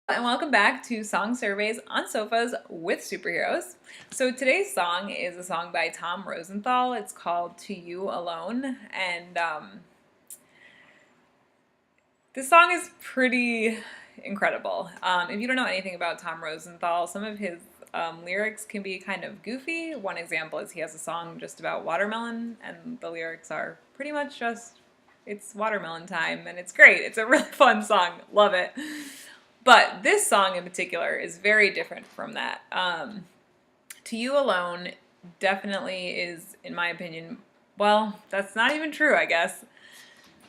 And welcome back to Song Surveys on Sofas with Superheroes. So today's song is a song by Tom Rosenthal. It's called To You Alone. And this song is pretty incredible. If you don't know anything about Tom Rosenthal, some of his lyrics can be kind of goofy. One example is he has a song just about watermelon, and the lyrics are pretty much just, it's watermelon time, and it's great. It's a really fun song. Love it. But this song in particular is very different from that. To You Alone definitely is, in my opinion, well, that's not even true, I guess.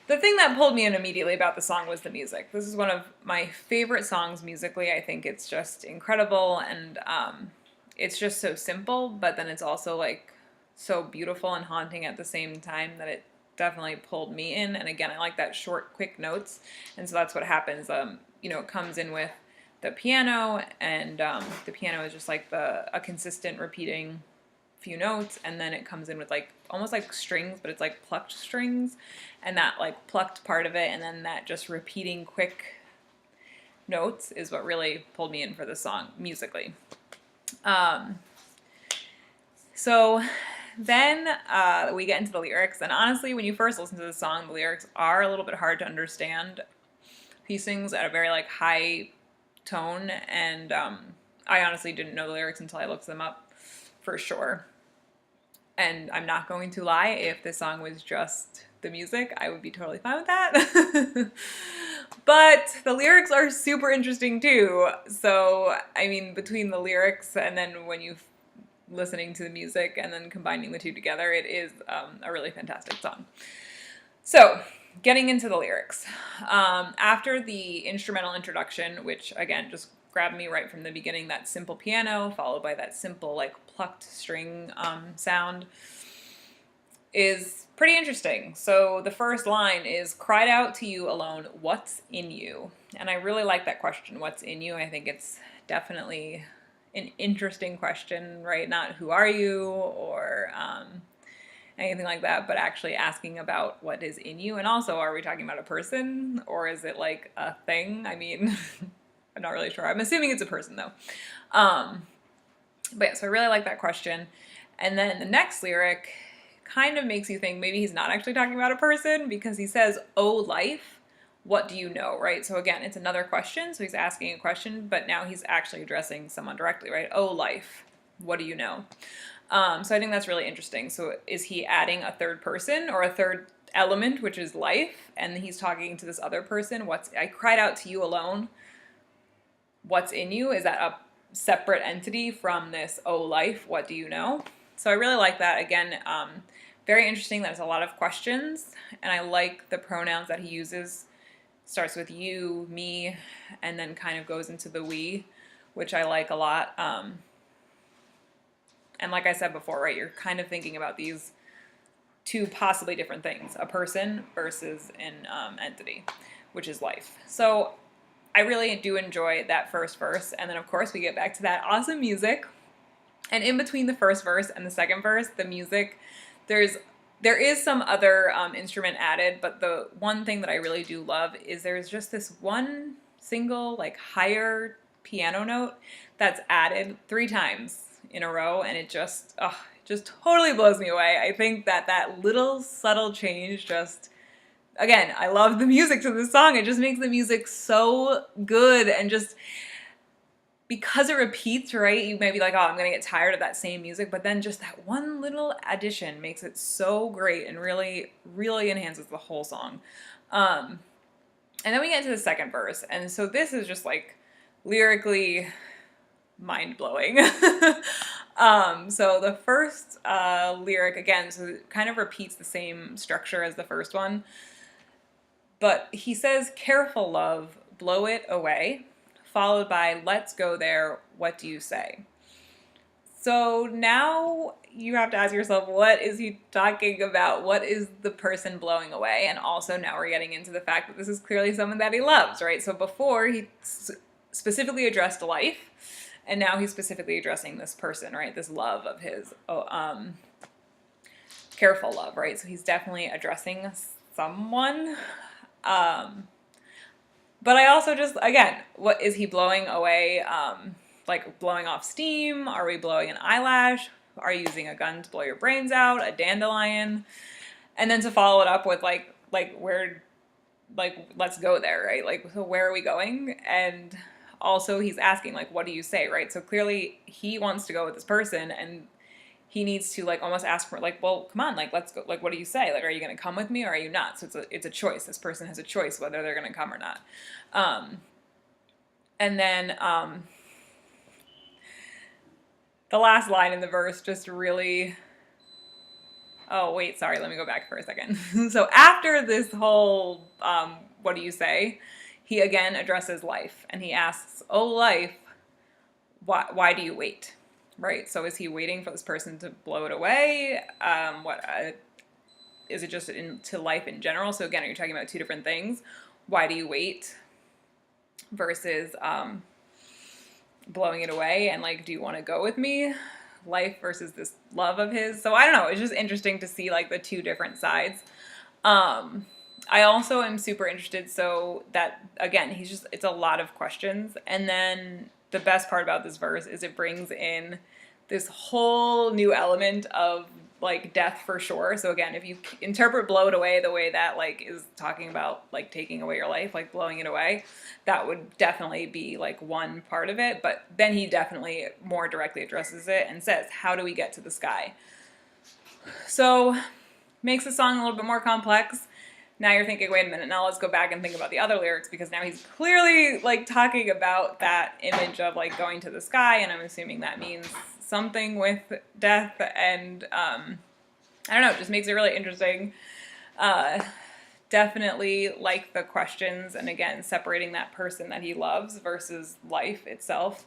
The thing that pulled me in immediately about the song was the music. This is one of my favorite songs musically. I think it's just incredible, and it's just so simple, but then it's also like so beautiful and haunting at the same time that it definitely pulled me in. And again, I like that short, quick notes, and so that's what happens. It comes in with the piano, and the piano is just like a consistent repeating few notes, and then it comes in with like almost like strings, but it's like plucked strings, and that like plucked part of it, and then that just repeating quick notes is what really pulled me in for the song musically. So then we get into the lyrics, and honestly, when you first listen to the song, the lyrics are a little bit hard to understand. He sings at a very like high tone, and I honestly didn't know the lyrics until I looked them up for sure. And I'm not going to lie, if this song was just the music, I would be totally fine with that. But the lyrics are super interesting too. So, I mean, between the lyrics and then when you listening to the music and then combining the two together, it is a really fantastic song. So, getting into the lyrics. After the instrumental introduction, which again just grabbed me right from the beginning, that simple piano followed by that simple like plucked string sound, is pretty interesting. So the first line is, cried out to you alone, what's in you? And I really like that question, what's in you? I think it's definitely an interesting question, right? Not who are you or anything like that, but actually asking about what is in you. And also, are we talking about a person or is it like a thing? I mean, I'm not really sure. I'm assuming it's a person though. But yeah, so I really like that question. And then the next lyric kind of makes you think maybe he's not actually talking about a person, because he says, oh, life, what do you know, right? So again, it's another question. So he's asking a question, but now he's actually addressing someone directly, right? Oh, life, what do you know? So I think that's really interesting. So is he adding a third person or a third element, which is life? And he's talking to this other person. I cried out to you alone. What's in you? Is that a separate entity from this, oh, life, what do you know? So I really like that. Again, very interesting. There's a lot of questions, and I like the pronouns that he uses. Starts with you, me, and then kind of goes into the we, which I like a lot. And like I said before, right, you're kind of thinking about these two possibly different things, a person versus an entity, which is life. So I really do enjoy that first verse. And then, of course, we get back to that awesome music. And in between the first verse and the second verse, the music, there is some other instrument added, but the one thing that I really do love is there's just this one single, like, higher piano note that's added 3 times in a row, and it just totally blows me away. I think that little subtle change just, again, I love the music to this song. It just makes the music so good, and just because it repeats, right, you may be like, oh, I'm going to get tired of that same music, but then just that one little addition makes it so great and really, really enhances the whole song. And then we get into the second verse, and so this is just like lyrically mind-blowing. So the first lyric, again, so it kind of repeats the same structure as the first one, but he says, careful love, blow it away, followed by, let's go there, what do you say? So now you have to ask yourself, what is he talking about? What is the person blowing away? And also now we're getting into the fact that this is clearly someone that he loves, right? So before he specifically addressed life, and now he's specifically addressing this person, right? This love of his, careful love, right? So he's definitely addressing someone. But I also just, again, what is he blowing away? Like blowing off steam? Are we blowing an eyelash? Are you using a gun to blow your brains out? A dandelion? And then to follow it up with like where, like, let's go there, right? Like, so where are we going? And also he's asking, like, what do you say, right? So clearly he wants to go with this person, and he needs to like almost ask for, like, well, come on, like, let's go, like, what do you say? Like, are you going to come with me or are you not? So it's a choice. This person has a choice whether they're going to come or not. And then the last line in the verse just really, oh wait, sorry, let me go back for a second. So after this whole what do you say, he again addresses life, and he asks, oh life, why do you wait? Right? So is he waiting for this person to blow it away? Is it just into life in general? So again, are you talking about two different things? Why do you wait versus blowing it away? And like, do you want to go with me? Life versus this love of his. So I don't know. It's just interesting to see like the two different sides. I also am super interested. So that, again, it's a lot of questions. And then the best part about this verse is it brings in this whole new element of like death for sure. So again, if you interpret blow it away the way that like is talking about like taking away your life, like blowing it away, that would definitely be like one part of it. But then he definitely more directly addresses it and says, how do we get to the sky? So makes the song a little bit more complex. Now you're thinking, wait a minute, now let's go back and think about the other lyrics, because now he's clearly like talking about that image of like going to the sky, and I'm assuming that means something with death, and I don't know, it just makes it really interesting. Definitely like the questions, and again, separating that person that he loves versus life itself.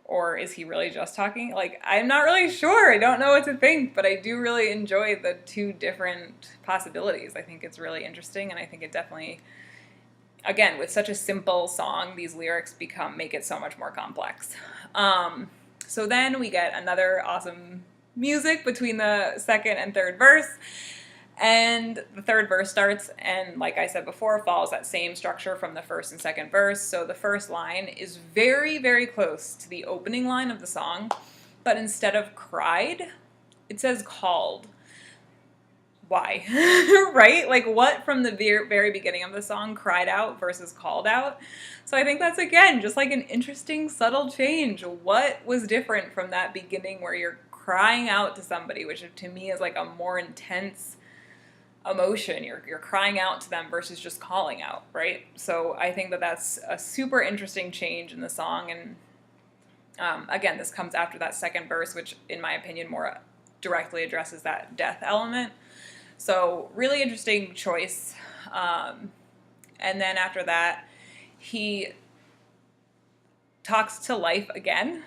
Or is he really just talking? Like, I'm not really sure. I don't know what to think, but I do really enjoy the two different possibilities. I think it's really interesting, and I think it definitely, again, with such a simple song, these lyrics make it so much more complex. So then we get another awesome music between the second and third verse. And the third verse starts, and like I said before, follows that same structure from the first and second verse. So the first line is very, very close to the opening line of the song, but instead of cried, it says called. Why? Right? Like, what from the very beginning of the song cried out versus called out? So I think that's, again, just like an interesting, subtle change. What was different from that beginning where you're crying out to somebody, which to me is like a more intense emotion. You're crying out to them versus just calling out, right? So I think that that's a super interesting change in the song. And again, this comes after that second verse, which in my opinion more directly addresses that death element. So really interesting choice. And then after that, he talks to life again.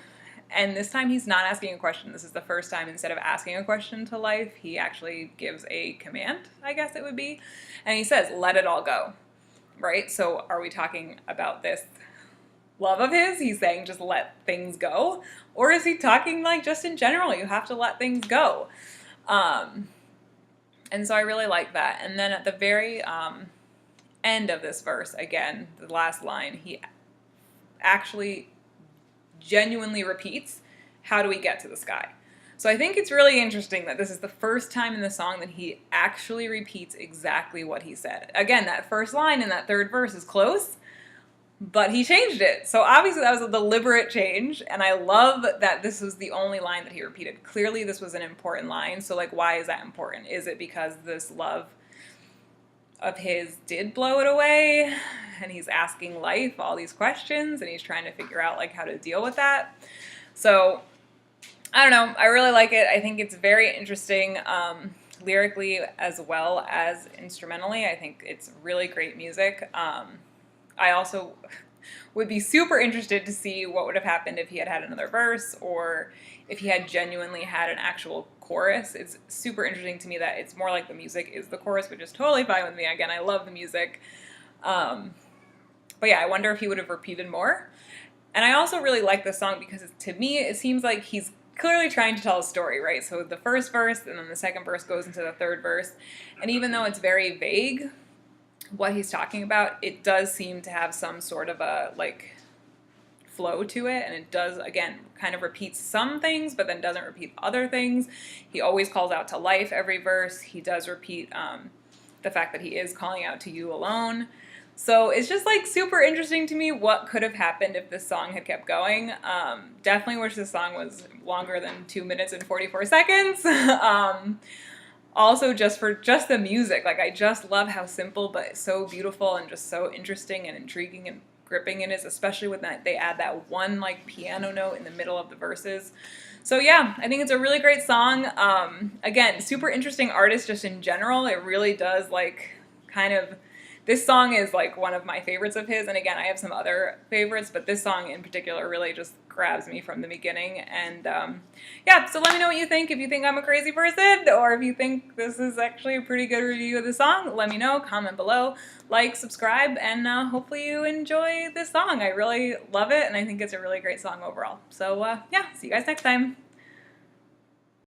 And this time he's not asking a question. This is the first time, instead of asking a question to life, he actually gives a command, I guess it would be. And he says, let it all go, right? So are we talking about this love of his? He's saying just let things go? Or is he talking like just in general, you have to let things go? And so I really like that. And then at the very end of this verse, again, the last line, he actually genuinely repeats, how do we get to the sky? So I think it's really interesting that this is the first time in the song that he actually repeats exactly what he said. Again, that first line in that third verse is close, but he changed it. So obviously that was a deliberate change, and I love that this was the only line that he repeated. Clearly this was an important line, so like, why is that important? Is it because this love of his did blow it away, and he's asking life all these questions, and he's trying to figure out like how to deal with that? So I don't know, I really like it. I think it's very interesting lyrically as well as instrumentally. I think it's really great music. I also would be super interested to see what would have happened if he had had another verse, or if he had genuinely had an actual chorus. It's super interesting to me that it's more like the music is the chorus, which is totally fine with me. Again, I love the music. But yeah, I wonder if he would have repeated more. And I also really like this song because to me, it seems like he's clearly trying to tell a story, right? So the first verse and then the second verse goes into the third verse. And even though it's very vague, what he's talking about, it does seem to have some sort of a like flow to it, and it does, again, kind of repeats some things but then doesn't repeat other things. He always calls out to life every verse. He does repeat the fact that he is calling out to you alone. So it's just like super interesting to me what could have happened if this song had kept going. Definitely wish this song was longer than 2 minutes and 44 seconds. Also, just for just the music, like I just love how simple but so beautiful and just so interesting and intriguing and gripping it is, especially when they add that one like piano note in the middle of the verses. So yeah, I think it's a really great song. Again, super interesting artist just in general. It really does like kind of, this song is like one of my favorites of his, and again, I have some other favorites, but this song in particular really just grabs me from the beginning. And yeah, so let me know what you think. If you think I'm a crazy person, or if you think this is actually a pretty good review of the song, let me know. Comment below, like, subscribe, and hopefully you enjoy this song. I really love it, and I think it's a really great song overall. So yeah, see you guys next time.